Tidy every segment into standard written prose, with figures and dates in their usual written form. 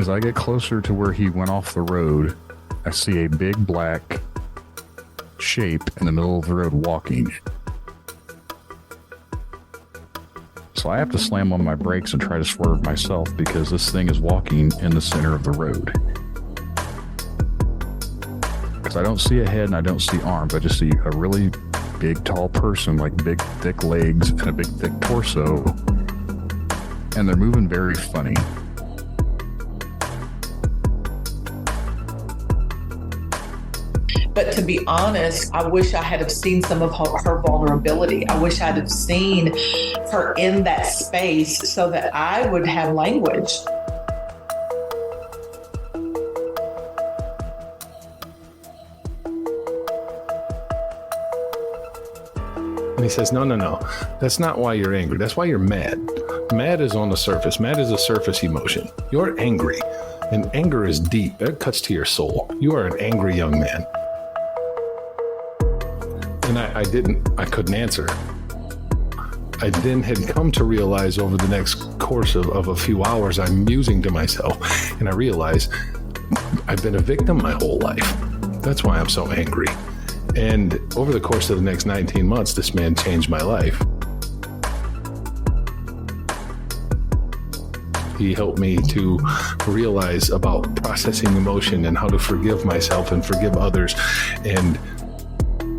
As I get closer to where he went off the road, I see a big black shape in the middle of the road walking. So I have to slam on my brakes and try to swerve myself because this thing is walking in the center of the road. Because I don't see a head and I don't see arms. I just see a really big, tall person, like big, thick legs and a big, thick torso. And they're moving very funny. But to be honest, I wish I had have seen some of her vulnerability. I wish I'd have seen her in that space so that I would have language. And he says, no. That's not why you're angry. That's why you're mad. Mad is on the surface. Mad is a surface emotion. You're angry. And anger is deep. That cuts to your soul. You are an angry young man. And I couldn't answer. I then had come to realize over the next course of a few hours, I'm musing to myself, and I realize I've been a victim my whole life. That's why I'm so angry. And over the course of the next 19 months, this man changed my life. He helped me to realize about processing emotion and how to forgive myself and forgive others. And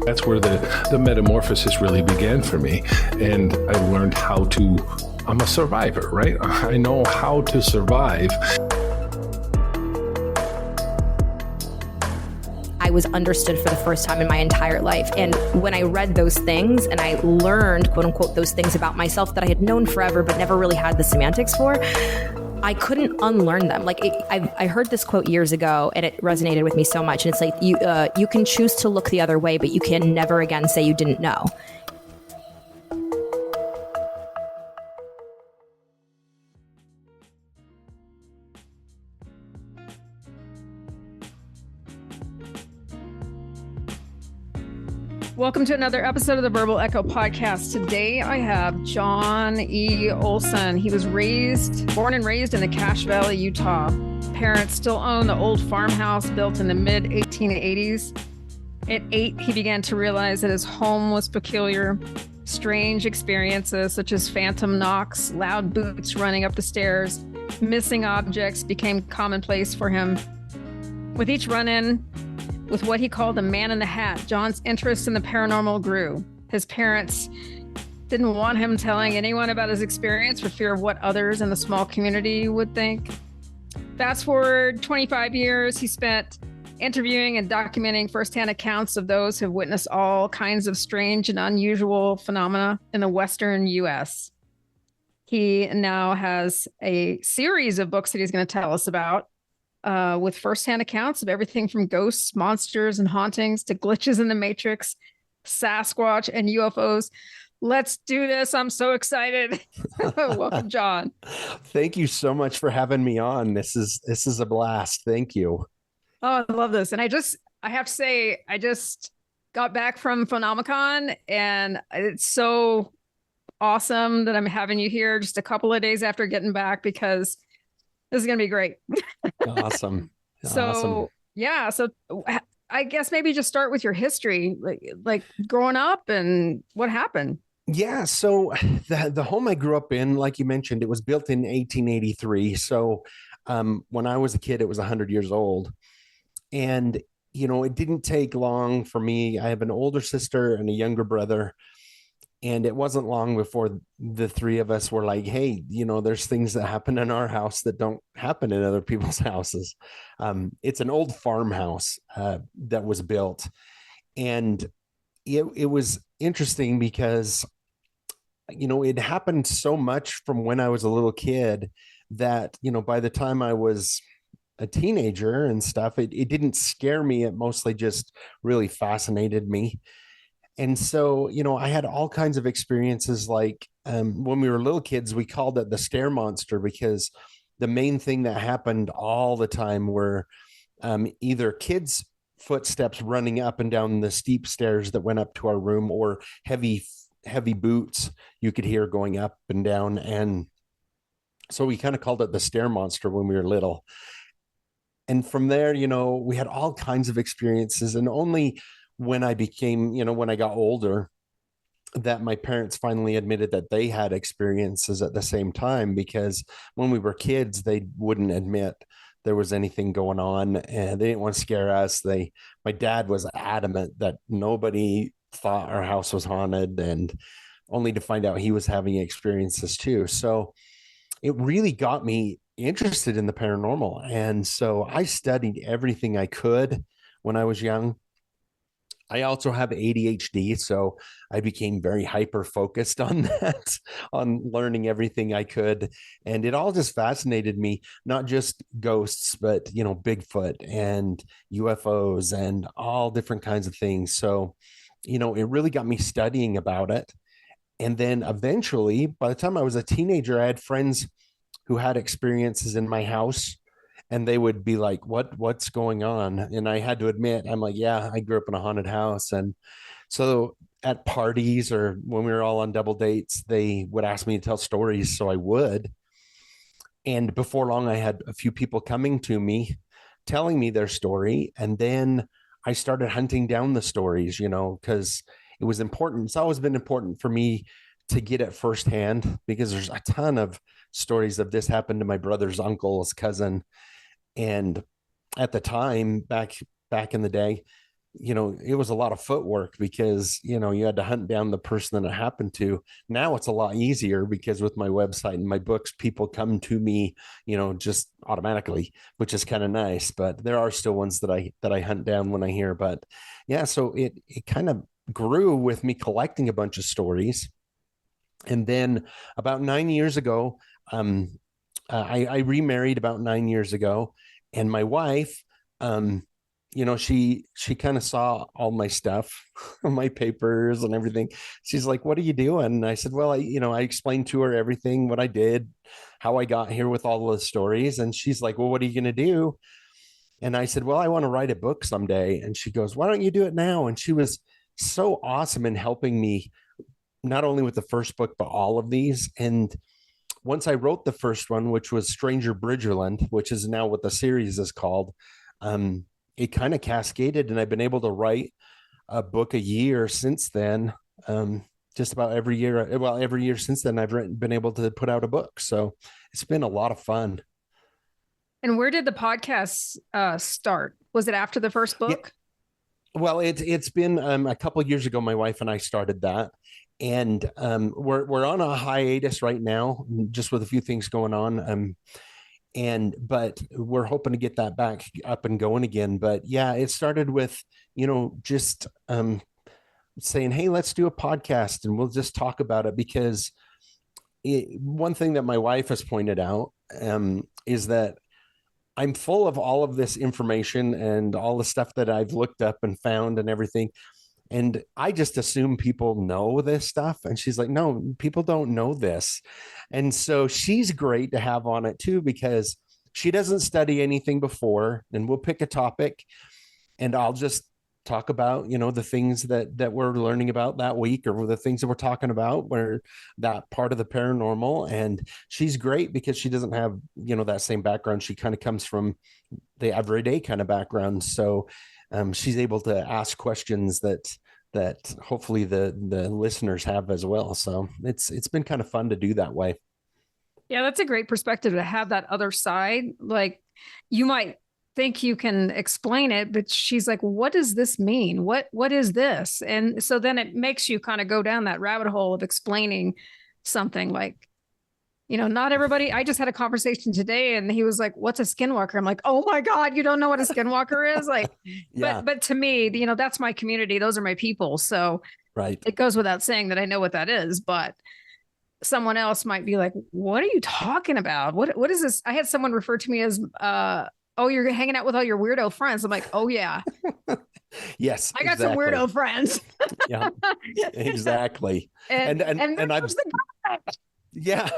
that's where the metamorphosis really began for me. And I learned I'm a survivor, right? I know how to survive. I was understood for the first time in my entire life. And when I read those things and I learned, quote unquote, those things about myself that I had known forever, but never really had the semantics for, I couldn't unlearn them. Like I heard this quote years ago and it resonated with me so much. And it's like, you can choose to look the other way, but you can never again say you didn't know. Welcome to another episode of the Verbal Echo Podcast. Today I have John E. Olsen. He was born and raised in the Cache Valley, Utah. Parents still own the old farmhouse built in the mid-1880s. At 8, he began to realize that his home was peculiar. Strange experiences such as phantom knocks, loud boots running up the stairs, missing objects became commonplace for him. With each run-in with what he called the man in the hat, John's interest in the paranormal grew. His parents didn't want him telling anyone about his experience for fear of what others in the small community would think. Fast forward 25 years, he spent interviewing and documenting firsthand accounts of those who have witnessed all kinds of strange and unusual phenomena in the Western U.S. He now has a series of books that he's going to tell us about, with firsthand accounts of everything from ghosts, monsters, and hauntings to glitches in the Matrix, Sasquatch, and UFOs. Let's do this. I'm so excited. Welcome, John. Thank you so much for having me on. This is a blast. Thank you. Oh, I love this. And I have to say, I just got back from Phenomicon, and it's so awesome that I'm having you here just a couple of days after getting back, because this is going to be great. Awesome. So I guess maybe just start with your history, like growing up and what happened. Yeah. So the home I grew up in, like you mentioned, it was built in 1883. So when I was a kid, it was 100 years old. And, it didn't take long for me. I have an older sister and a younger brother. And it wasn't long before the three of us were like, hey, there's things that happen in our house that don't happen in other people's houses. It's an old farmhouse that was built. And it was interesting because, it happened so much from when I was a little kid that, by the time I was a teenager and stuff, it didn't scare me. It mostly just really fascinated me. And so, I had all kinds of experiences. Like when we were little kids, we called it the stair monster because the main thing that happened all the time were either kids' footsteps running up and down the steep stairs that went up to our room, or heavy boots you could hear going up and down. And so we kind of called it the stair monster when we were little. And from there, we had all kinds of experiences. And only when I became, when I got older, that my parents finally admitted that they had experiences at the same time, because when we were kids, they wouldn't admit there was anything going on, and they didn't want to scare us. My dad was adamant that nobody thought our house was haunted, and only to find out he was having experiences too. So it really got me interested in the paranormal. And so I studied everything I could when I was young. I also have ADHD, so I became very hyper focused on that, on learning everything I could. And it all just fascinated me, not just ghosts, but, Bigfoot and UFOs and all different kinds of things. So, it really got me studying about it. And then eventually, by the time I was a teenager, I had friends who had experiences in my house. And they would be like, what's going on? And I had to admit, I'm like, yeah, I grew up in a haunted house. And so at parties or when we were all on double dates, they would ask me to tell stories. So I would. And before long, I had a few people coming to me, telling me their story. And then I started hunting down the stories, because it was important. It's always been important for me to get it firsthand, because there's a ton of stories of this happened to my brother's uncle's cousin. And at the time, back in the day, it was a lot of footwork, because, you had to hunt down the person that it happened to. Now it's a lot easier, because with my website and my books, people come to me, just automatically, which is kind of nice. But there are still ones that I hunt down when I hear. But yeah, so it kind of grew with me collecting a bunch of stories. And then about 9 years ago, I remarried about 9 years ago, and my wife, she kind of saw all my stuff, my papers and everything. She's like, "What are you doing?" And I said, "Well, I explained to her everything, what I did, how I got here with all the stories." And she's like, "Well, what are you going to do?" And I said, "Well, I want to write a book someday." And she goes, "Why don't you do it now?" And she was so awesome in helping me, not only with the first book, but all of these. And once I wrote the first one, which was Stranger Bridgerland, which is now what the series is called, it kind of cascaded, and I've been able to write a book a year since then. Just about every year. Well, every year since then, I've been able to put out a book. So it's been a lot of fun. And where did the podcast start? Was it after the first book? Yeah. Well, it's been a couple of years ago. My wife and I started that. And we're on a hiatus right now, just with a few things going on. But we're hoping to get that back up and going again. But yeah, it started with, just saying, "Hey, let's do a podcast and we'll just talk about it." Because one thing that my wife has pointed out is that I'm full of all of this information and all the stuff that I've looked up and found and everything. And I just assume people know this stuff. And she's like, "No, people don't know this." And so she's great to have on it too, because she doesn't study anything before, and we'll pick a topic and I'll just talk about, the things that we're learning about that week, or the things that we're talking about, where that part of the paranormal. And she's great because she doesn't have, that same background. She kind of comes from the everyday kind of background. So she's able to ask questions that hopefully the listeners have as well. So it's been kind of fun to do that way. Yeah, that's a great perspective to have that other side. Like, you might think you can explain it, but she's like, "What does this mean? What is this?" And so then it makes you kind of go down that rabbit hole of explaining something. Like, not everybody. I just had a conversation today, and he was like, "What's a skinwalker?" I'm like, "Oh my God, you don't know what a skinwalker is?" Like, yeah. But to me, that's my community. Those are my people. So right. It goes without saying that I know what that is, but someone else might be like, "What are you talking about? What is this?" I had someone refer to me as, "Oh, you're hanging out with all your weirdo friends." I'm like, "Oh yeah." Yes, I got some weirdo friends. Yeah, exactly. And I'm yeah.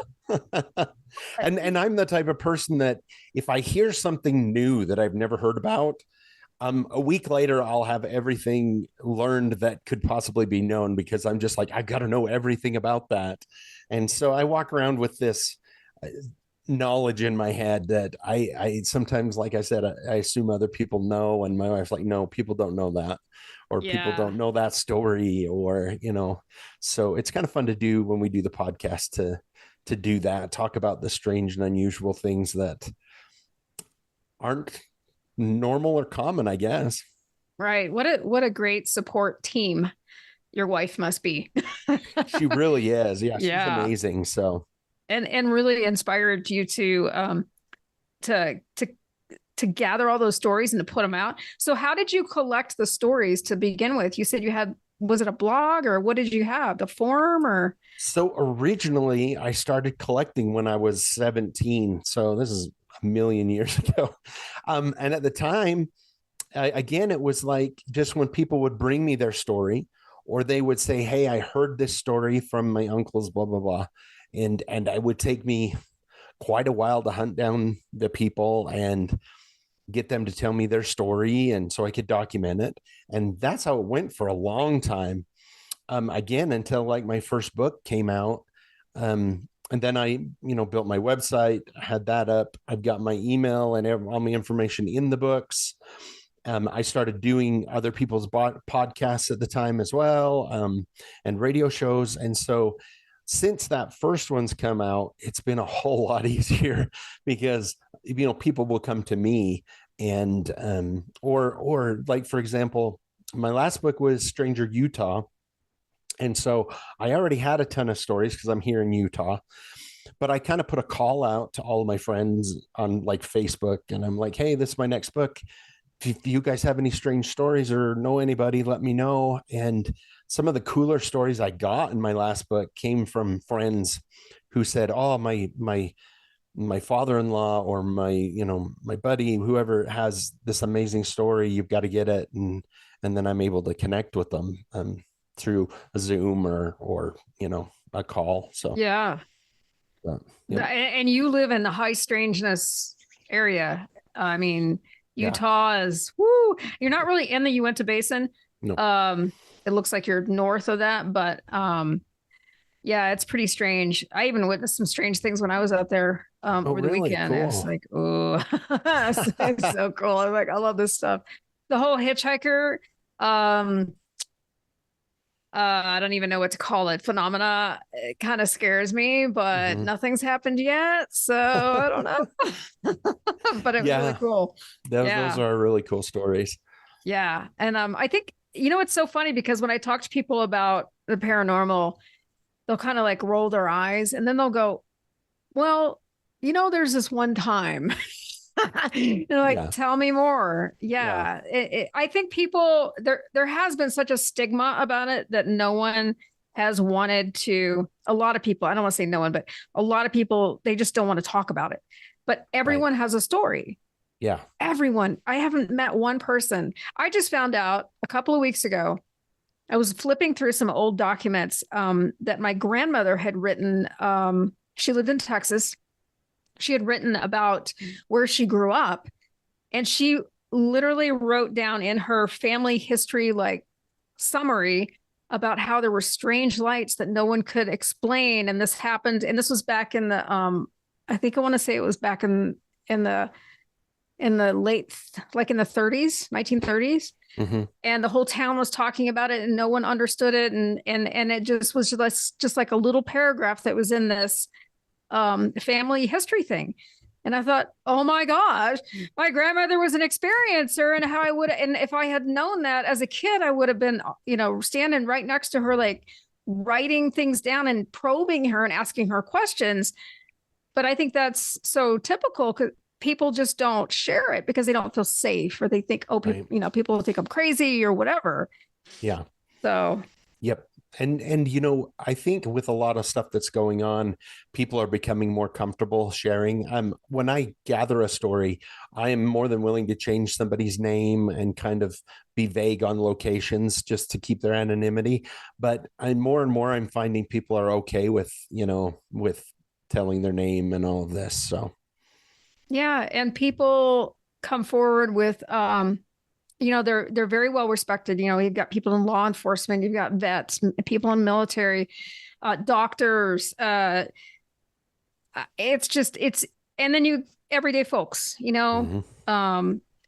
and I'm the type of person that if I hear something new that I've never heard about, a week later, I'll have everything learned that could possibly be known, because I'm just like, I got to know everything about that. And so I walk around with this knowledge in my head that I sometimes, like I said, I assume other people know, and my wife's like, no, people don't know that, or people don't know that story, or so it's kind of fun to do when we do the podcast to do that, talk about the strange and unusual things that aren't normal or common, I guess. Right. What a great support team your wife must be. She really is. Yeah, she's Yeah. amazing. So and really inspired you to gather all those stories and to put them out. So how did you collect the stories to begin with? You said you had, was it a blog, or what did you have? The forum, or? So originally I started collecting when I was 17. So this is a million years ago. And at the time, again, it was like just when people would bring me their story, or they would say, hey, I heard this story from my uncles, blah, blah, blah. And it would take me quite a while to hunt down the people and get them to tell me their story, and so I could document it. And that's how it went for a long time. Again, until like my first book came out. And then I, built my website, had that up. I've got my email and all my information in the books. I started doing other people's podcasts at the time as well, and radio shows. And so since that first one's come out, it's been a whole lot easier because, people will come to me and, or like, for example, my last book was Stranger Utah. And so I already had a ton of stories because I'm here in Utah, but I kind of put a call out to all of my friends on like Facebook, and I'm like, hey, this is my next book. If you guys have any strange stories or know anybody, let me know. And some of the cooler stories I got in my last book came from friends who said, oh, my father-in-law, or my buddy, whoever has this amazing story, you've got to get it. And then I'm able to connect with them through a Zoom or a call. So yeah. And you live in the high strangeness area. I mean, Utah is, woo, you're not really in the Uinta Basin. No. It looks like you're north of that, but yeah, it's pretty strange. I even witnessed some strange things when I was out there over the weekend. Cool. It's like, oh, it's so cool. I'm like, I love this stuff. The whole hitchhiker, I don't even know what to call it, phenomena. It kind of scares me, but nothing's happened yet. So I don't know. But it was really cool. Those are really cool stories. Yeah. And I think, it's so funny because when I talk to people about the paranormal, they'll kind of like roll their eyes, and then they'll go, well, there's this one time. Tell me more. Yeah. I think people, there has been such a stigma about it that no one has wanted to, a lot of people, I don't want to say no one, but a lot of people, they just don't want to talk about it. But everyone has a story. Yeah. Everyone. I haven't met one person. I just found out a couple of weeks ago, I was flipping through some old documents that my grandmother had written. She lived in Texas. She had written about where she grew up, and she literally wrote down in her family history, like summary, about how there were strange lights that no one could explain. And this happened. And this was back in the, I think I want to say it was back in the late, like in the 30s, 1930s. Mm-hmm. And the whole town was talking about it and no one understood it. And it just was just like a little paragraph that was in this family history thing. And I thought, oh my gosh, my grandmother was an experiencer, and how and if I had known that as a kid, I would have been, standing right next to her, like writing things down and probing her and asking her questions. But I think that's so typical, because people just don't share it because they don't feel safe, or they think, people will think I'm crazy or whatever. Yeah. So. Yep. And I think with a lot of stuff that's going on, people are becoming more comfortable sharing. When I gather a story, I am more than willing to change somebody's name and kind of be vague on locations just to keep their anonymity. But more and more I'm finding people are okay with telling their name and all of this. So yeah, and people come forward with they're very well respected. You've got people in law enforcement, you've got vets, people in military, doctors. It's and then everyday folks,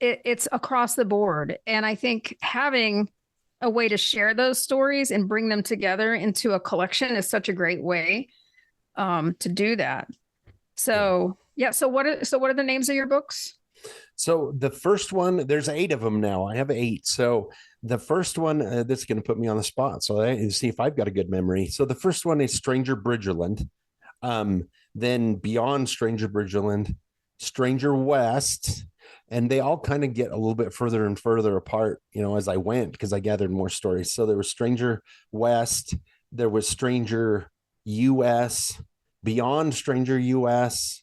it's across the board. And I think having a way to share those stories and bring them together into a collection is such a great way to do that. So, So what are the names of your books? So the first one, there's 8 of them now. I have 8. So the first one, this is going to put me on the spot. So I see if I've got a good memory. So the first one is Stranger Bridgerland. Then beyond Stranger Bridgerland, Stranger West. And they all kind of get a little bit further and further apart, as I went, because I gathered more stories. So there was Stranger West, there was Stranger US, Beyond Stranger US,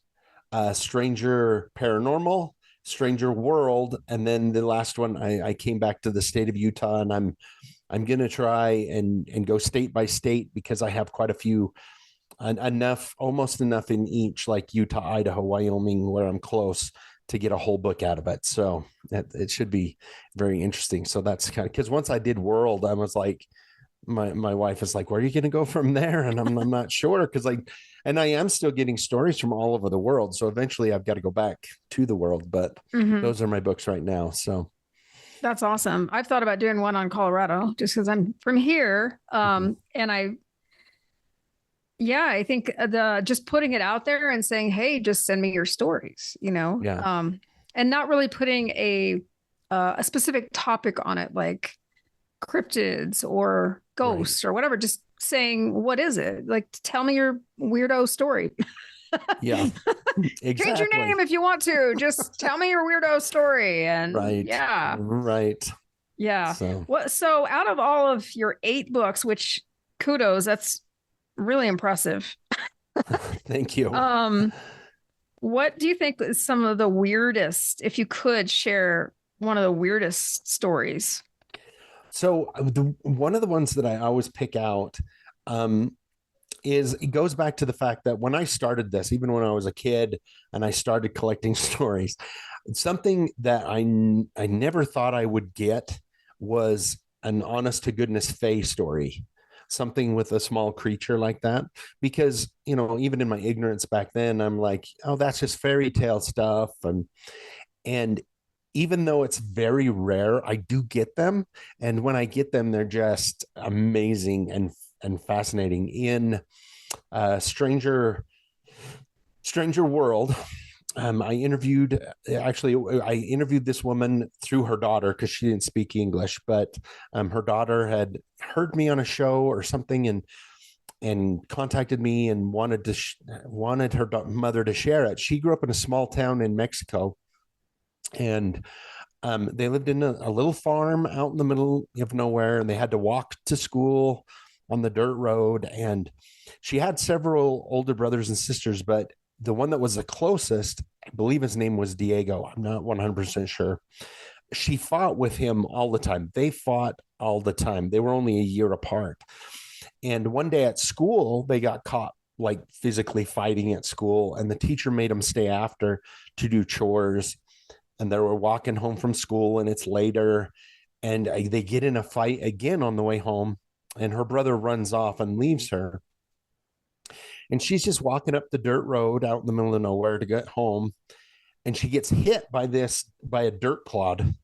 Stranger Paranormal, Stranger World, and then the last one I came back to the state of Utah, and I'm gonna try and go state by state, because I have quite a few, almost enough in each, like Utah, Idaho, Wyoming, where I'm close to get a whole book out of it. So it should be very interesting. So that's kind of, because once I did World, I was like, my wife is like, where are you going to go from there? And I'm not sure, because I am still getting stories from all over the world. So eventually I've got to go back to the world, but those are my books right now. So that's awesome. I've thought about doing one on Colorado, just because I'm from here. And I think just putting it out there and saying, hey, just send me your stories, and not really putting a specific topic on it, like cryptids or ghosts or whatever, just saying, what is it? Like, tell me your weirdo story. Yeah, exactly. Change your name if you want to. Just tell me your weirdo story. And So out of all of your 8 books, which kudos, that's really impressive. Thank you. What do you think is some of the weirdest, if you could share one of the weirdest stories? So one of the ones that I always pick out it goes back to the fact that when I started this, even when I was a kid and I started collecting stories, something that I never thought I would get was an honest to goodness fae story, something with a small creature like that. Because, even in my ignorance back then, I'm like, oh, that's just fairy tale stuff. And even though it's very rare, I do get them. And when I get them, they're just amazing and fascinating. In Stranger World, I interviewed this woman through her daughter, because she didn't speak English, but her daughter had heard me on a show or something and contacted me and wanted her mother to share it. She grew up in a small town in Mexico, and they lived in a little farm out in the middle of nowhere, and they had to walk to school on the dirt road. And she had several older brothers and sisters, but the one that was the closest, I believe his name was Diego, I'm not 100% sure. She fought with him all the time. They fought all the time. They were only a year apart. And one day at school, they got caught like physically fighting at school, and the teacher made them stay after to do chores. And they were walking home from school, and it's later, and they get in a fight again on the way home, and her brother runs off and leaves her. And she's just walking up the dirt road out in the middle of nowhere to get home. And she gets hit by a dirt clod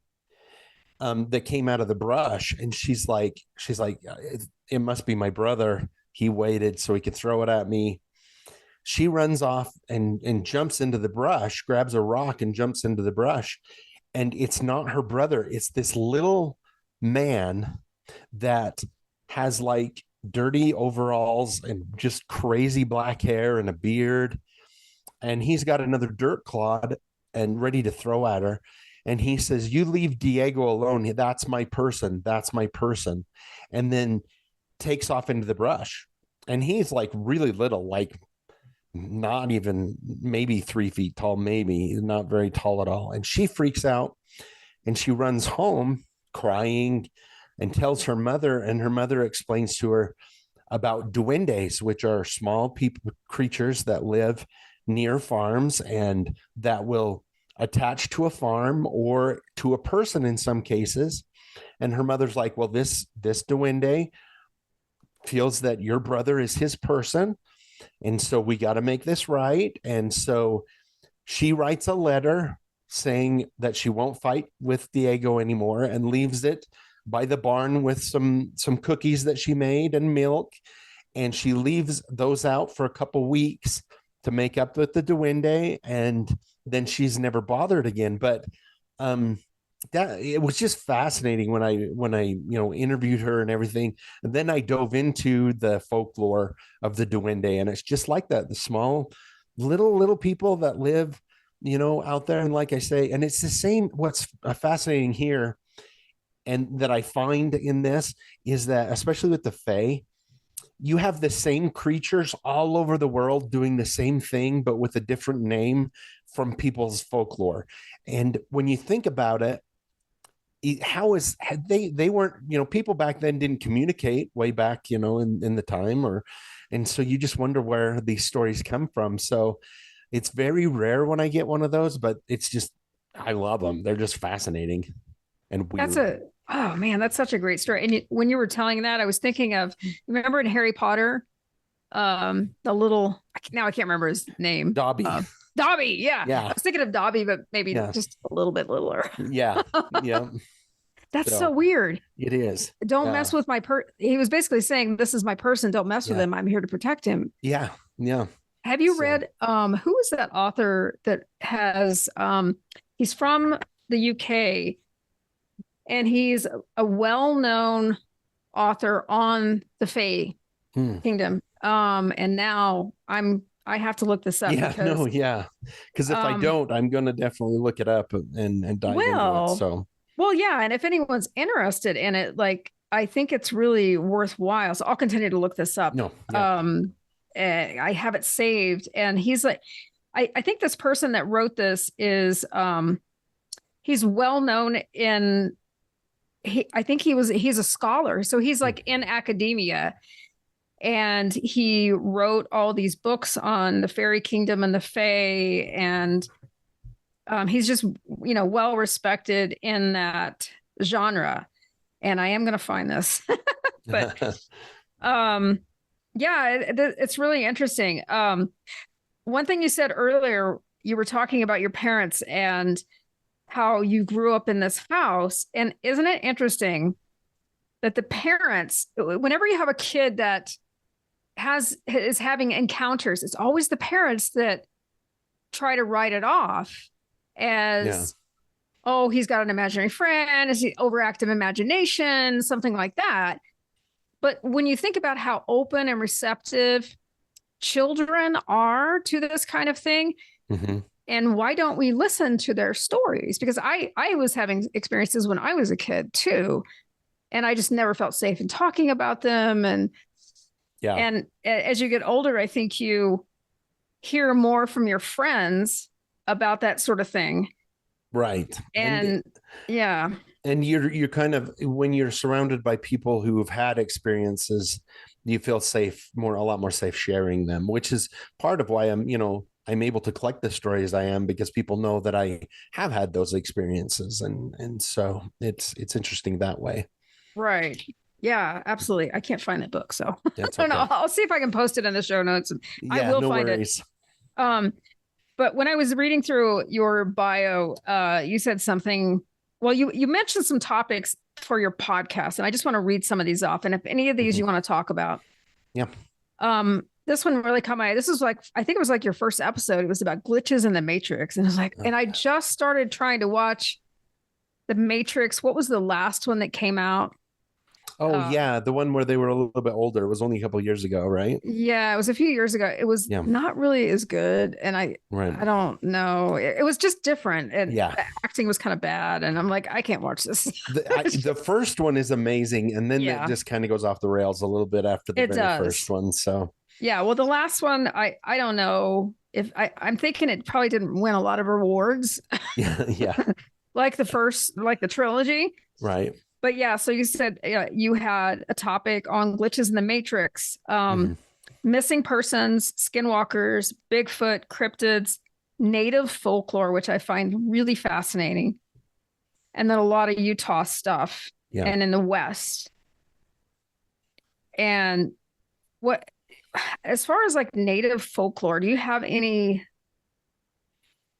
that came out of the brush. And she's like, it must be my brother. He waited so he could throw it at me. She runs off and jumps into the brush, grabs a rock and jumps into the brush. And it's not her brother. It's this little man that has like dirty overalls and just crazy black hair and a beard. And he's got another dirt clod and ready to throw at her. And he says, "You leave Diego alone. That's my person. That's my person." And then takes off into the brush. And he's like really little, like not even maybe 3 feet tall, maybe not very tall at all. And she freaks out and she runs home crying and tells her mother, and her mother explains to her about duendes, which are small creatures that live near farms and that will attach to a farm or to a person in some cases. And her mother's like, well, this duende feels that your brother is his person, and so we got to make this right. And so She writes a letter saying that she won't fight with Diego anymore and leaves it by the barn with some cookies that she made and milk. And she leaves those out for a couple weeks to make up with the duende, and then she's never bothered again. But that it was just fascinating when I interviewed her and everything. And then I dove into the folklore of the duende, and it's just like that, the small little people that live out there. And like I say, and it's the same. What's fascinating here and that I find in this is that, especially with the Fae, you have the same creatures all over the world doing the same thing, but with a different name from people's folklore. And when you think about it, they weren't, people back then didn't communicate way back, in the time, and so you just wonder where these stories come from. So it's very rare when I get one of those, but it's just, I love them. They're just fascinating and weird. Oh man, that's such a great story. And when you were telling that, I was thinking of, remember in Harry Potter, now I can't remember his name. Dobby. Dobby. Yeah. Yeah. I was thinking of Dobby, but maybe just a little bit littler. Yeah. Yeah. That's so weird. It is. Don't mess with my he was basically saying, this is my person. Don't mess with him. I'm here to protect him. Yeah. Yeah. Have you read, who is that author that has, he's from the UK and he's a well-known author on the Fae Kingdom. And now I have to look this up. Yeah. Because if I don't, I'm going to definitely look it up and dive into it. So. Well, yeah. And if anyone's interested in it, I think it's really worthwhile. So I'll continue to look this up. No. Yeah. I have it saved. And he's like, I think this person that wrote this is, he's well known in, I think he's a scholar. So he's like in academia, and he wrote all these books on the fairy kingdom and the Fae. And he's just, well respected in that genre. And I am going to find this, but it's really interesting. One thing you said earlier, you were talking about your parents and how you grew up in this house. And isn't it interesting that the parents, whenever you have a kid that is having encounters, it's always the parents that try to write it off as, oh, he's got an imaginary friend, is he overactive imagination, something like that. But when you think about how open and receptive children are to this kind of thing, and why don't we listen to their stories? Because I was having experiences when I was a kid too, and I just never felt safe in talking about them. And as you get older, I think you hear more from your friends about that sort of thing. Right. And you're kind of, when you're surrounded by people who have had experiences, you feel safe, a lot more safe sharing them, which is part of why I'm able to collect the stories I am, because people know that I have had those experiences. And so it's interesting that way. Right. Yeah, absolutely. I can't find that book, so That's I don't know. okay. I'll see if I can post it in the show notes. I will find worries. it. But when I was reading through your bio, you said something. Well, you mentioned some topics for your podcast, and I just want to read some of these off. And if any of these you want to talk about, this one really caught my eye. This is I think it was your first episode. It was about glitches in the Matrix, and it was and I just started trying to watch the Matrix. What was the last one that came out? Oh, the one where they were a little bit older. It was only a couple of years ago, right? Yeah, it was a few years ago. It was not really as good. And I don't know. It was just different. And the acting was kind of bad. And I'm like, I can't watch this. The first one is amazing. And then it just kind of goes off the rails a little bit after the first one. So, well, the last one, I don't know if I'm thinking it probably didn't win a lot of awards. Like the trilogy. Right. But so you said you had a topic on glitches in the Matrix, missing persons, skinwalkers, Bigfoot, cryptids, native folklore, which I find really fascinating. And then a lot of Utah stuff and in the West. And as far as native folklore, do you have any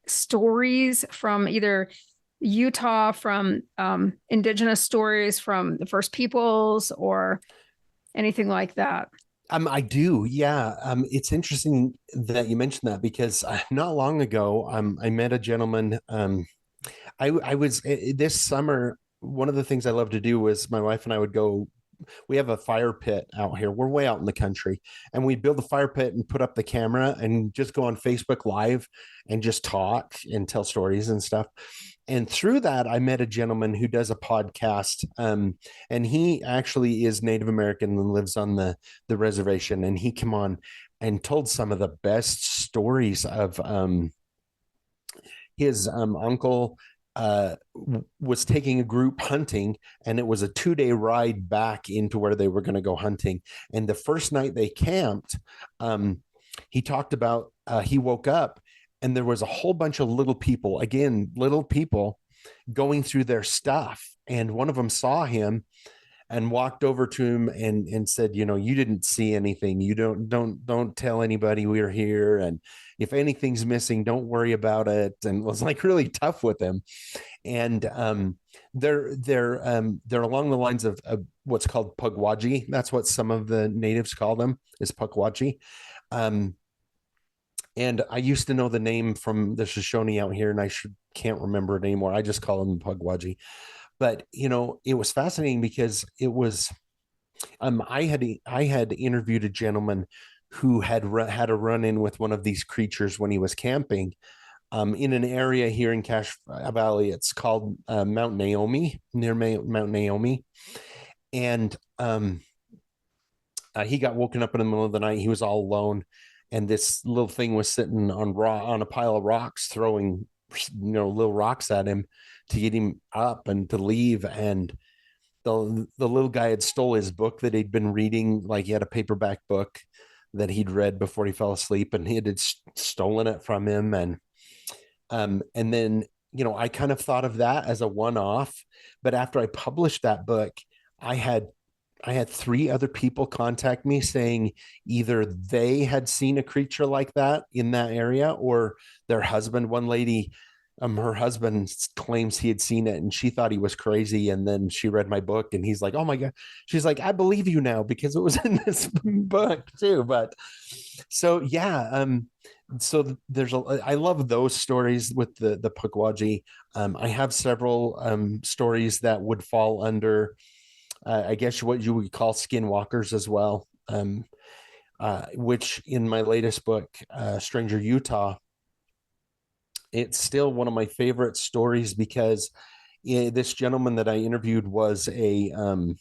stories from either Utah, from indigenous stories from the First Peoples, or anything like that? I do. Yeah. It's interesting that you mentioned that because not long ago, I met a gentleman. I was this summer. One of the things I love to do was my wife and I would go. We have a fire pit out here. We're way out in the country, and we build a fire pit and put up the camera and just go on Facebook Live and just talk and tell stories and stuff. And through that, I met a gentleman who does a podcast, and he actually is Native American and lives on the reservation. And he came on and told some of the best stories of his uncle was taking a group hunting, and it was a 2-day ride back into where they were going to go hunting. And the first night they camped, he talked about he woke up and there was a whole bunch of little people going through their stuff. And one of them saw him and walked over to him and said, you didn't see anything. You don't tell anybody we're here. And if anything's missing, don't worry about it. And was like really tough with him. And they're along the lines of what's called Pugwaji. That's what some of the natives call them, is Pugwaji. And I used to know the name from the Shoshone out here, and I can't remember it anymore. I just call them Pugwaji. But it was fascinating because it was I had interviewed a gentleman who had a run-in with one of these creatures when he was camping in an area here in Cache Valley. It's called Mount Naomi, near Mount Naomi. And he got woken up in the middle of the night. He was all alone, and this little thing was sitting on a pile of rocks, throwing little rocks at him to get him up and to leave. And the little guy had stole his book that he'd been reading. Like, he had a paperback book that he'd read before he fell asleep, and he had stolen it from him. And then I kind of thought of that as a one-off. But after I published that book, I had 3 other people contact me saying either they had seen a creature like that in that area, or their husband. One lady, her husband claims he had seen it and she thought he was crazy. And then she read my book and he's like, oh my God. She's like, I believe you now because it was in this book too. But so, yeah. So I love those stories with the Pugwaji. I have several stories that would fall under I guess what you would call skinwalkers as well, which in my latest book, Stranger Utah, it's still one of my favorite stories because this gentleman that I interviewed was an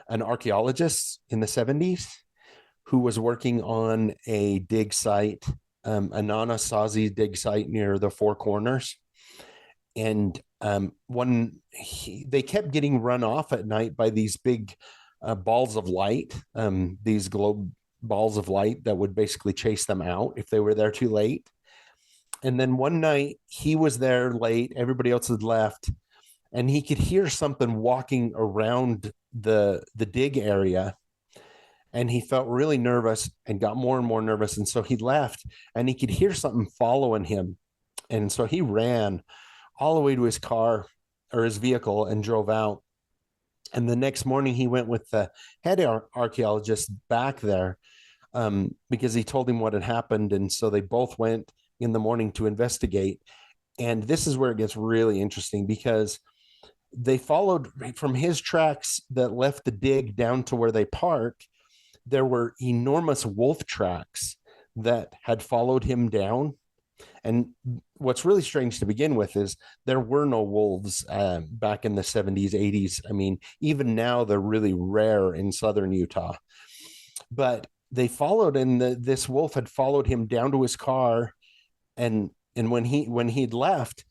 archaeologist in the 70s who was working on a dig site, a Anasazi dig site near the Four Corners. And they kept getting run off at night by these big balls of light, these globe balls of light that would basically chase them out if they were there too late. And then one night he was there late, everybody else had left, and he could hear something walking around the dig area. And he felt really nervous and got more and more nervous. And so he left, and he could hear something following him. And so he ran all the way to his car or his vehicle and drove out. And the next morning he went with the head archaeologist back there because he told him what had happened. And so they both went in the morning to investigate. And this is where it gets really interesting because they followed from his tracks that left the dig down to where they park. There were enormous wolf tracks that had followed him down. And what's really strange to begin with is there were no wolves back in the 70s, 80s. I mean, even now they're really rare in southern Utah. But they followed, and this wolf had followed him down to his car. And when he'd left,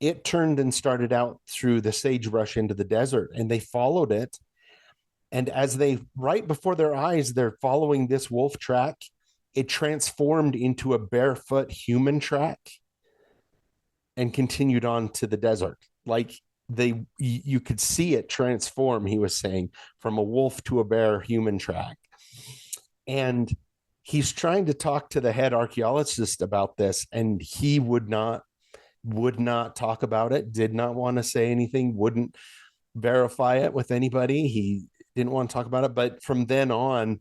it turned and started out through the sagebrush into the desert, and they followed it. And as right before their eyes, they're following this wolf track, it transformed into a barefoot human track and continued on to the desert. Like you could see it transform, he was saying, from a wolf to a bear human track. And he's trying to talk to the head archaeologist about this, and he would not would not talk about it, did not want to say anything, wouldn't verify it with anybody. He didn't want to talk about it. But from then on,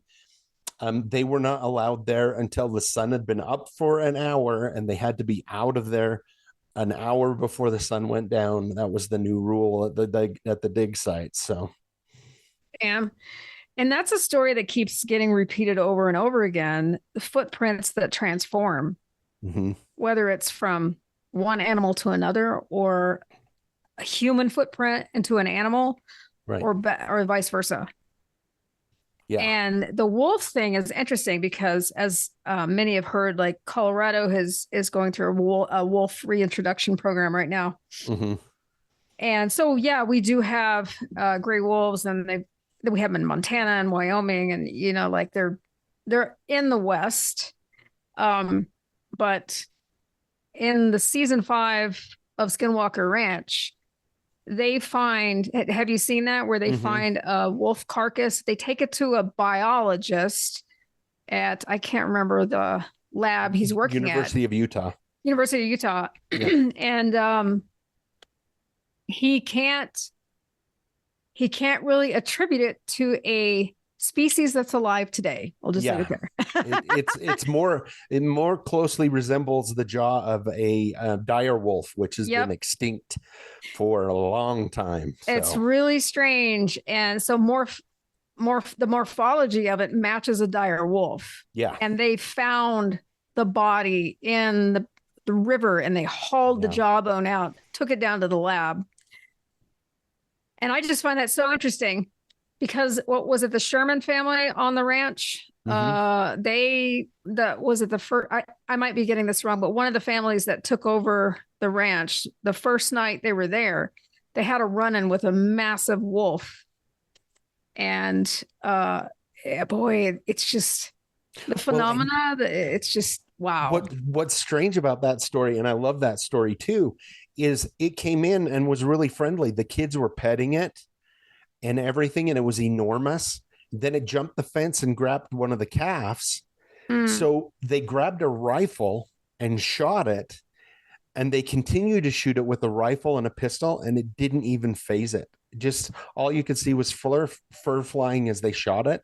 they were not allowed there until the sun had been up for an hour, and they had to be out of there an hour before the sun went down. That was the new rule at the dig site. So, and that's a story that keeps getting repeated over and over again. The footprints that transform, whether it's from one animal to another, or a human footprint into an animal, right, or vice versa. Yeah. And the wolf thing is interesting because, as many have heard, like Colorado is going through a wolf reintroduction program right now. And so, yeah, we do have gray wolves, and we have them in Montana and Wyoming, and like they're in the West. But in the season 5 of Skinwalker Ranch, they find, have you seen that, where they find a wolf carcass? They take it to a biologist at, I can't remember the lab he's working University of Utah. Yeah. And he can't really attribute it to a species that's alive today. We'll just leave it there. it more closely resembles the jaw of a dire wolf, which has been extinct for a long time. So. It's really strange, and so the morphology of it matches a dire wolf. Yeah, and they found the body in the river, and they hauled the jawbone out, took it down to the lab, and I just find that so interesting. Because what was it, the Sherman family on the ranch? Was it the first? I might be getting this wrong, but one of the families that took over the ranch, the first night they were there, they had a run-in with a massive wolf, and boy, it's just the phenomena. It's just wow. What's strange about that story, and I love that story too, is it came in and was really friendly. The kids were petting it and everything, and it was enormous. Then it jumped the fence and grabbed one of the calves. So they grabbed a rifle and shot it, and they continued to shoot it with a rifle and a pistol, and it didn't even phase it. Just all you could see was fur flying as they shot it,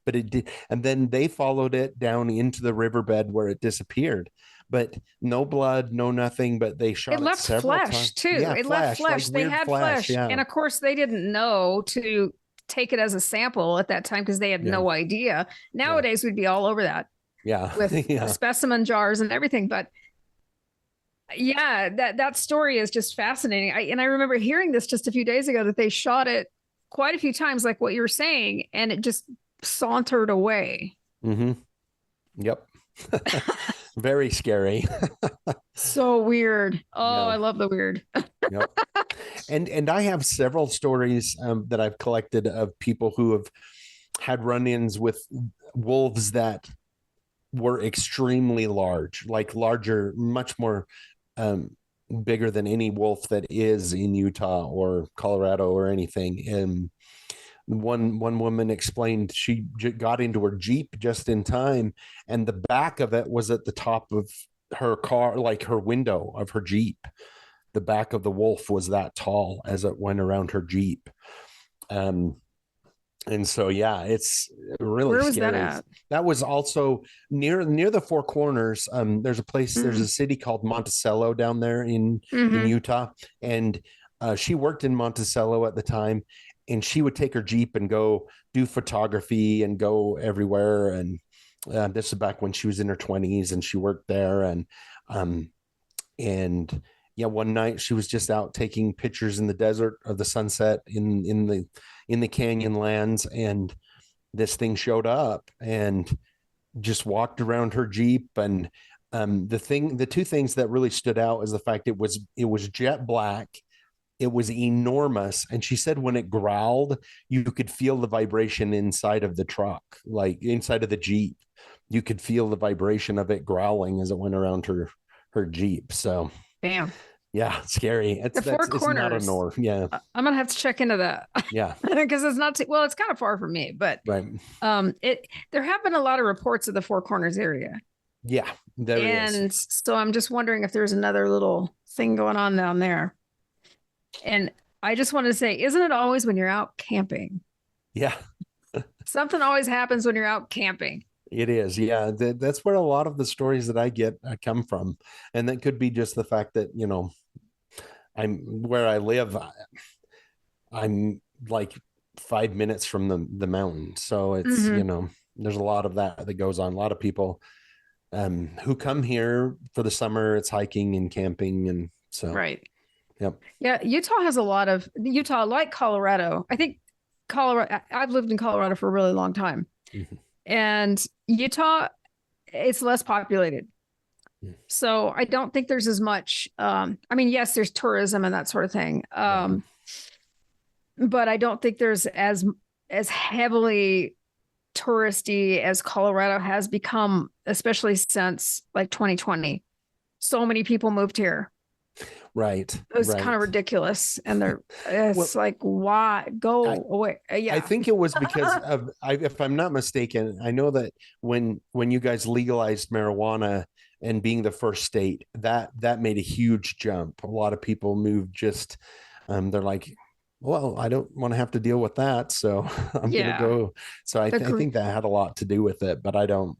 but it did. And then they followed it down into the riverbed where it disappeared. But no blood, no nothing, but they shot it left several flesh times. too. Yeah, it left flesh. like they weird had flesh. Yeah. And of course they didn't know to take it as a sample at that time because they had no idea. Nowadays we'd be all over that. Yeah. With specimen jars and everything. But yeah, that story is just fascinating. I remember hearing this just a few days ago, that they shot it quite a few times, like what you were saying, and it just sauntered away. Yep. Very scary. So weird. Oh, I love the weird. Yep. And I have several stories that I've collected of people who have had run-ins with wolves that were extremely large, like larger, much more bigger than any wolf that is in Utah or Colorado or anything. And one woman explained she got into her Jeep just in time, and the back of it was at the top of her car, like her window of her Jeep. The back of the wolf was that tall as it went around her Jeep. And so, yeah, it's really Where was scary. that at? That was also near the Four Corners. There's a place, there's a city called Monticello down there in Utah. And she worked in Monticello at the time, and she would take her Jeep and go do photography and go everywhere. And this is back when she was in her 20s and she worked there. And yeah, one night she was just out taking pictures in the desert of the sunset in the canyon lands, and this thing showed up and just walked around her Jeep. And the two things that really stood out is the fact it was jet black. It was enormous. And she said when it growled, you could feel the vibration inside of the truck, like inside of the Jeep. You could feel the vibration of it growling as it went around her Jeep. So, bam. Yeah, scary. It's Four Corners. Not a north. Yeah, I'm gonna have to check into that. Yeah, because it's not it's kind of far from me, but right. There have been a lot of reports of the Four Corners area. Yeah, there is. And so I'm just wondering if there's another little thing going on down there. And I just want to say, isn't it always when you're out camping? Yeah, Something always happens when you're out camping. it is. Yeah, that's where a lot of the stories that I get come from. And that could be just the fact that, I'm where I live. I'm like 5 minutes from the mountain. So it's, there's a lot of that goes on. A lot of people who come here for the summer, it's hiking and camping. And so, Right. Yep. Yeah. Utah, like Colorado. I think I've lived in Colorado for a really long time. Mm-hmm. And Utah, it's less populated. Mm. So I don't think there's as much, yes, there's tourism and that sort of thing. But I don't think there's as heavily touristy as Colorado has become, especially since like 2020. So many people moved here. Right. It was kind of ridiculous. And why go away? Yeah. I think it was because of, if I'm not mistaken, I know that when you guys legalized marijuana and being the first state, that made a huge jump. A lot of people moved they're like, well, I don't want to have to deal with that. So I'm going to go. So I think that had a lot to do with it, but I don't.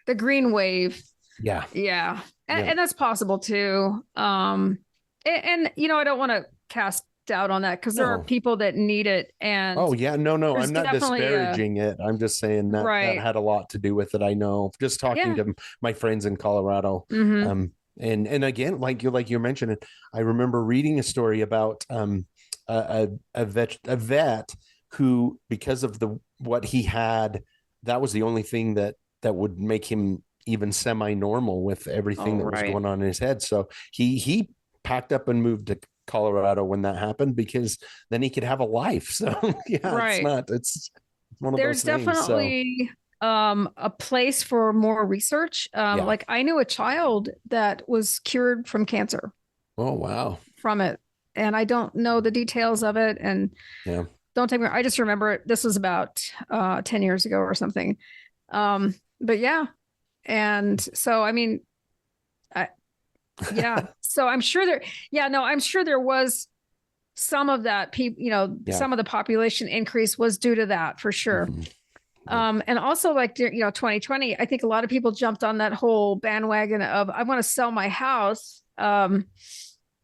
The green wave. Yeah. Yeah. And that's possible too. And I don't want to cast doubt on that because there are people that need it. And no, I'm not disparaging it. I'm just saying that had a lot to do with it. I know, just talking to my friends in Colorado. Mm-hmm. And again, like you mentioned, I remember reading a story about a vet who, because of what he had, that was the only thing that would make him even semi-normal with everything that was going on in his head. So he packed up and moved to Colorado when that happened, because then he could have a life. So it's one of There's those things. Definitely a place for more research. Like I knew a child that was cured from cancer. Oh, wow. From it. And I don't know the details of it. And don't take me, I just remember it. This was about 10 years ago or something. But yeah. And so, I mean, so I'm sure I'm sure there was some of that some of the population increase was due to that for sure. Mm-hmm. And also 2020, I think a lot of people jumped on that whole bandwagon of, I want to sell my house in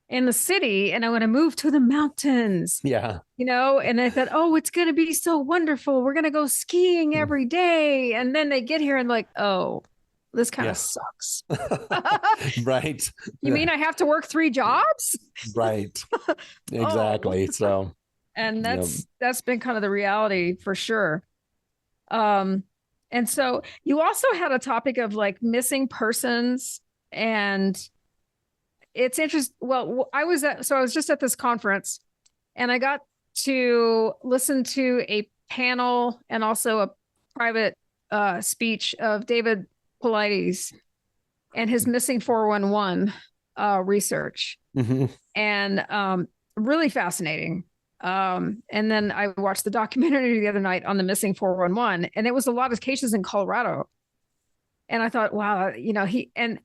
the city and I want to move to the mountains. Yeah. And I thought, oh, it's going to be so wonderful. We're going to go skiing every day. And then they get here and like, oh, this kind of sucks. Right. You mean I have to work 3 jobs? Right. Exactly. So, and that's been kind of the reality for sure. And so you also had a topic of like missing persons, and it's interesting. Well, I was just at this conference and I got to listen to a panel and also a private speech of David Paulides and his missing 411 research. Mm-hmm. And really fascinating. And then I watched the documentary the other night on the missing 411, and it was a lot of cases in Colorado. And I thought, wow, he made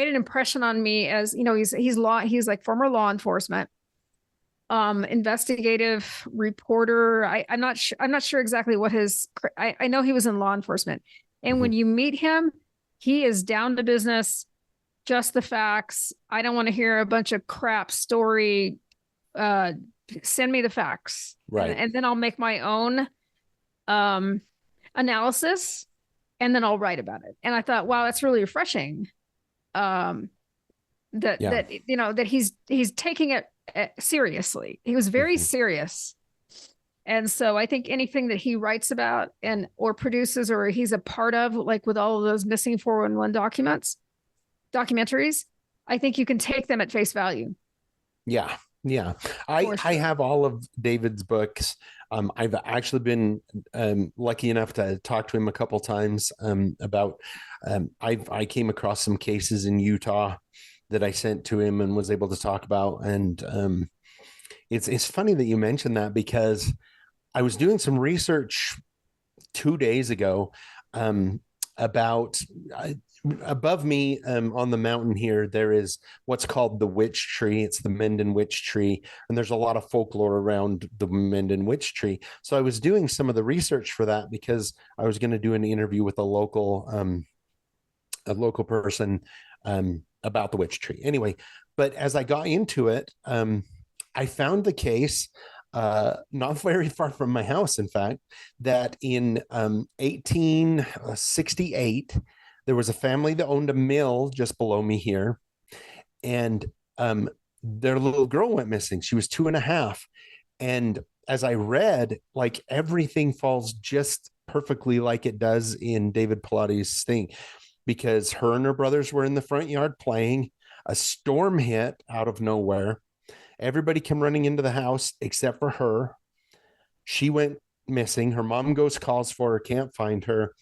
an impression on me as, he's like former law enforcement, investigative reporter. I'm not sure exactly what I know he was in law enforcement. And when you meet him, he is down to business, just the facts. I don't want to hear a bunch of crap story. Send me the facts. Right. And then I'll make my own analysis, and then I'll write about it. And I thought, wow, that's really refreshing. That he's taking it seriously. He was very seriously. And so I think anything that he writes about or produces, or he's a part of, like with all of those missing 411 documentaries, I think you can take them at face value. Yeah. Yeah. I have all of David's books. I've actually been lucky enough to talk to him a couple times about, I came across some cases in Utah that I sent to him and was able to talk about. And it's funny that you mentioned that, because I was doing some research 2 days ago about above me on the mountain here, there is what's called the witch tree. It's the Menden witch tree. And there's a lot of folklore around the Menden witch tree. So I was doing some of the research for that because I was going to do an interview with a local person about the witch tree. Anyway, but as I got into it, I found the case not very far from my house, in fact, that in 1868, there was a family that owned a mill just below me here. And their little girl went missing. She was 2.5. And as I read, like everything falls just perfectly like it does in David Pilates' thing, because her and her brothers were in the front yard playing. A storm hit out of nowhere. Everybody came running into the house except for her. She went missing. Her mom goes, calls for her, can't find her.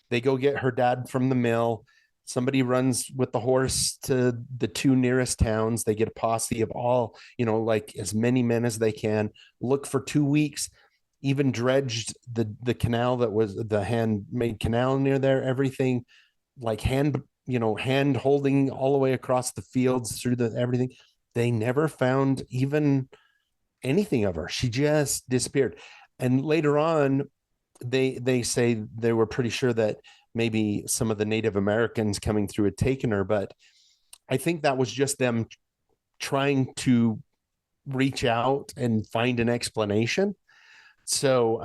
They go get her dad from the mill. Somebody runs with the horse to the 2 nearest towns. They get a posse of all, like as many men as they can. Look for 2 weeks, even dredged the canal that was the handmade canal near there, everything like hand holding all the way across the fields through everything. They never found even anything of her. She just disappeared. And later on, they say they were pretty sure that maybe some of the Native Americans coming through had taken her, but I think that was just them trying to reach out and find an explanation. So,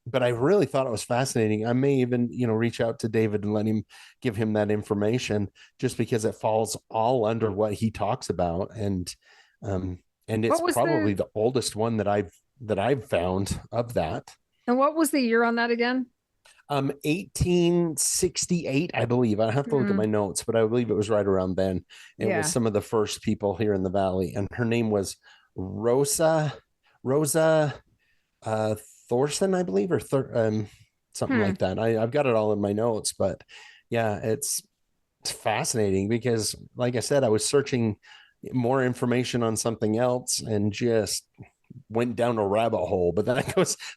but I really thought it was fascinating. I may even, reach out to David and give him that information, just because it falls all under what he talks about. And it's probably the oldest one that I've found of that. And what was the year on that again? 1868, I believe. I have to look at my notes, but I believe it was right around then. It was some of the first people here in the valley, and her name was Rosa Thorson, I believe, or something like that. I've got it all in my notes, but yeah, it's fascinating because, like I said, I was searching more information on something else and just went down a rabbit hole. But then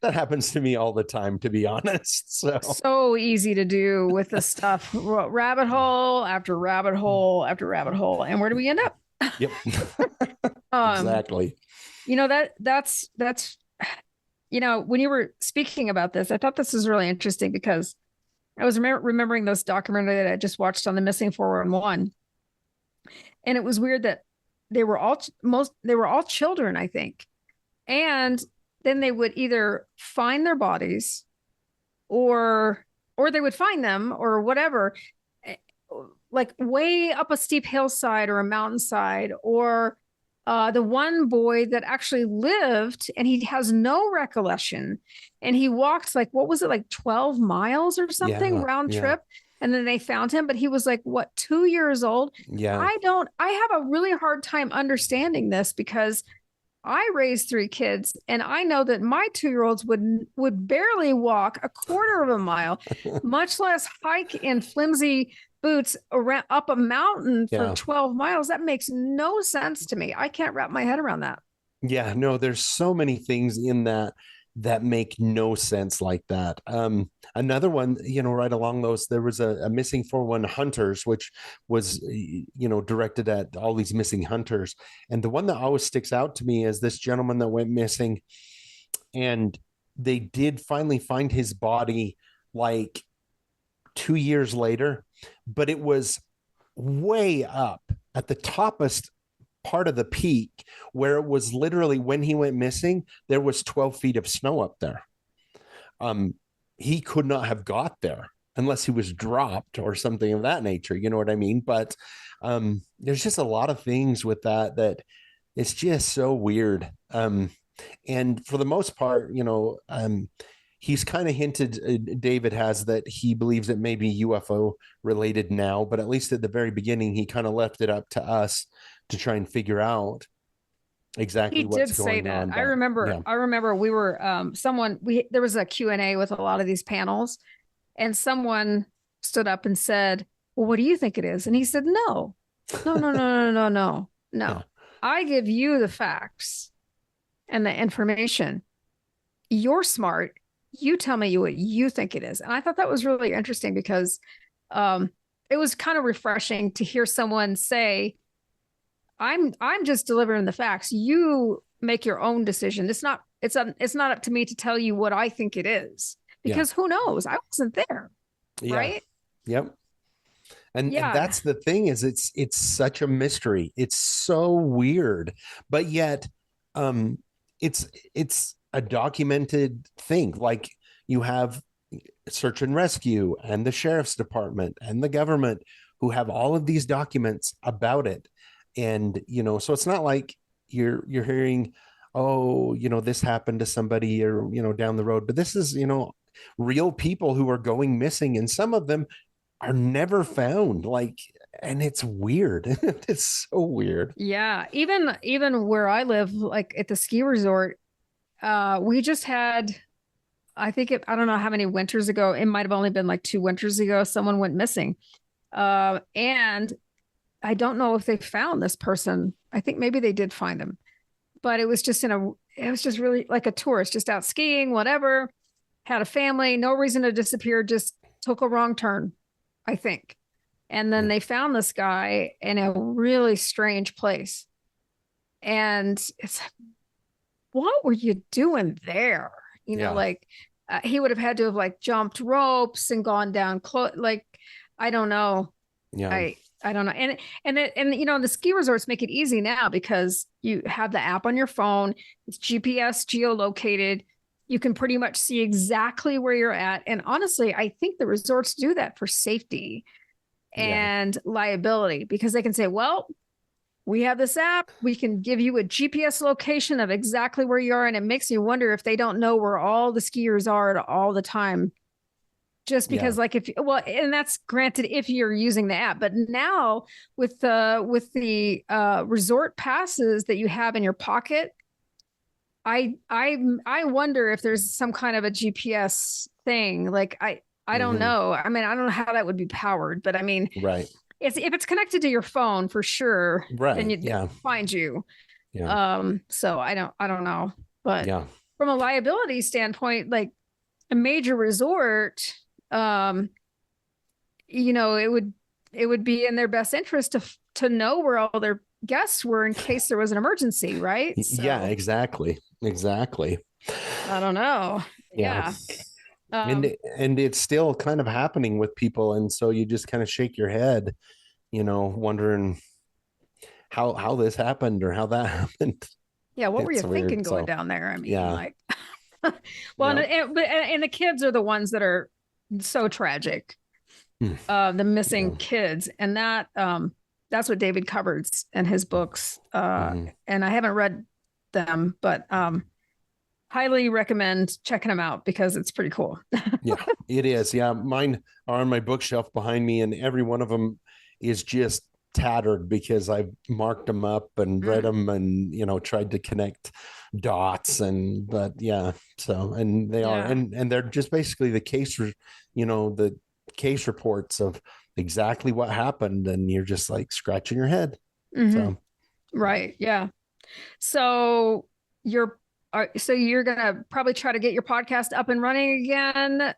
that happens to me all the time, to be honest. So easy to do with the stuff, rabbit hole after rabbit hole after rabbit hole. And where do we end up? Yep. Exactly. That's when you were speaking about this, I thought this was really interesting because I was remembering this documentary that I just watched on the missing 411. And it was weird that they were all children, I think. And then they would either find their bodies or they would find them or whatever, like way up a steep hillside or a mountainside, or the one boy that actually lived and he has no recollection, and he walked like 12 miles or something round trip. And then they found him, but he was 2 years old. Yeah. I have a really hard time understanding this because I raised 3 kids, and I know that my 2-year-olds would barely walk a quarter of a mile, much less hike in flimsy boots up a mountain for 12 miles. That makes no sense to me. I can't wrap my head around that. Yeah, no, there's so many things in that make no sense like that. Another one, right along those, there was a missing 411 hunters, which was, directed at all these missing hunters. And the one that always sticks out to me is this gentleman that went missing, and they did finally find his body 2 years later, but it was way up at the toppest part of the peak, where it was literally, when he went missing, there was 12 feet of snow up there. He could not have got there unless he was dropped or something of that nature. You know what I mean? But there's just a lot of things with that it's just so weird. And for the most part, he's kind of hinted, David has, that he believes it may be UFO related now, but at least at the very beginning, he kind of left it up to us to try and figure out exactly what's going on. I remember we were there was a Q&A with a lot of these panels, and someone stood up and said, well, what do you think it is? And he said, no. I give you the facts and the information. You're smart. You tell me what you think it is. And I thought that was really interesting because it was kind of refreshing to hear someone say, I'm just delivering the facts. You make your own decision. It's not up to me to tell you what I think it is, because who knows? I wasn't there. Yeah. Right. Yep. And that's the thing, is it's such a mystery. It's so weird, but yet it's a documented thing. Like, you have search and rescue and the sheriff's department and the government who have all of these documents about it. And, so it's not like you're hearing, oh, this happened to somebody or, down the road, but this is, real people who are going missing, and some of them are never found. And it's weird. It's so weird. Yeah. Even where I live, like at the ski resort, we just had, I don't know how many winters ago, it might've only been like 2 winters ago, someone went missing. And I don't know if they found this person. I think maybe they did find him, but it was just really like a tourist, just out skiing, whatever, had a family, no reason to disappear, just took a wrong turn, I think. And then they found this guy in a really strange place. And it's like, what were you doing there? He would have had to have like jumped ropes and gone down I don't know. Yeah. I don't know. And the ski resorts make it easy now because you have the app on your phone. It's GPS geolocated. You can pretty much see exactly where you're at. And honestly, I think the resorts do that for safety and liability, because they can say, well, we have this app. We can give you a GPS location of exactly where you are. And it makes you wonder if they don't know where all the skiers are at all the time. Just because and that's granted if you're using the app, but now with the resort passes that you have in your pocket, I wonder if there's some kind of a GPS thing. Like I don't know. I mean, I don't know how that would be powered, but I mean, right. If it's connected to your phone for sure, right. then you find you. Yeah. So I don't know, but from a liability standpoint, like a major resort, it would be in their best interest to know where all their guests were in case there was an emergency, right? So, yeah, exactly. I don't know. Yeah. And it's still kind of happening with people, and so you just kind of shake your head, wondering how this happened or how that happened. Yeah, what were you thinking going down there? I mean, well, and the kids are the ones that are so tragic. The missing kids, and that's what David covers in his books. And I haven't read them, but highly recommend checking them out because it's pretty cool. Yeah, it is. Yeah, mine are on my bookshelf behind me, and every one of them is just tattered because I've marked them up and read them and tried to connect dots, and they are and they're just basically the case, the case reports of exactly what happened, and you're just like scratching your head. Right. Yeah. So you're gonna probably try to get your podcast up and running again.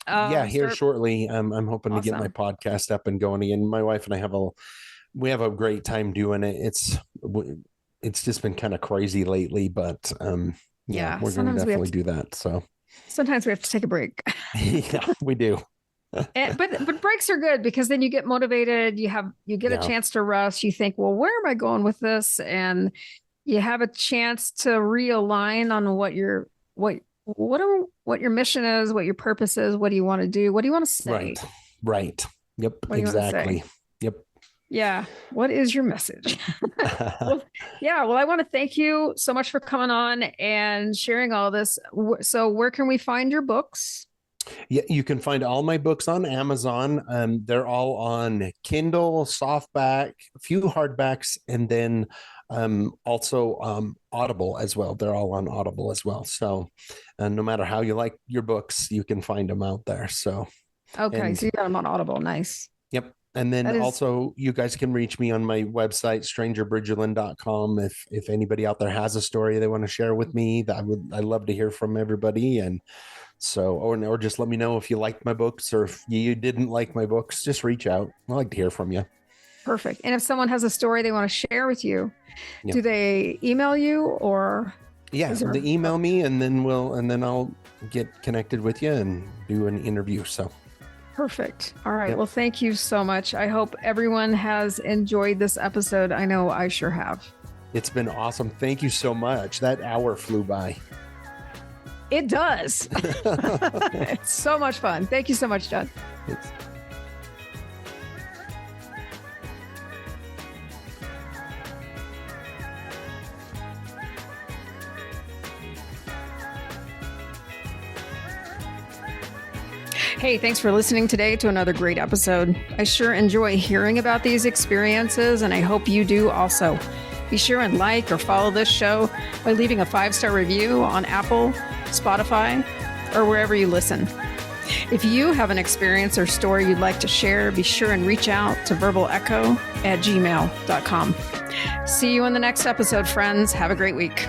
Shortly. I'm hoping to get my podcast up and going again. My wife and I have a great time doing it. It's just been kind of crazy lately, but we're going to definitely do that. So sometimes we have to take a break. Yeah, we do. But breaks are good because then you get motivated. You get a chance to rest. You think, well, where am I going with this? And you have a chance to realign on what your mission is, what your purpose is, what do you want to do, what do you want to say? Right. Yep. Exactly. Yep. Yeah. What is your message? Well, I want to thank you so much for coming on and sharing all this. So where can we find your books? Yeah, you can find all my books on Amazon. They're all on Kindle, softback, a few hardbacks, and then also Audible as well. They're all on Audible as well. So no matter how you like your books, you can find them out there. So okay, so you got them on Audible. Nice. Yep. And then also you guys can reach me on my website, strangerbridgerland.com. If anybody out there has a story they want to share with me, I'd love to hear from everybody. And So, or just let me know if you liked my books or if you didn't like my books. Just reach out. I'd like to hear from you. Perfect. And if someone has a story they want to share with you, do they email you or? Yeah, they email me and then I'll get connected with you and do an interview. So. Perfect. All right. Yep. Well, thank you so much. I hope everyone has enjoyed this episode. I know I sure have. It's been awesome. Thank you so much. That hour flew by. It does. It's so much fun. Thank you so much, John. Thanks. Hey, thanks for listening today to another great episode. I sure enjoy hearing about these experiences, and I hope you do also. Be sure and like or follow this show by leaving a 5-star review on Apple, Spotify, or wherever you listen. If you have an experience or story you'd like to share, be sure and reach out to verbalecho@gmail.com. See you in the next episode, friends. Have a great week.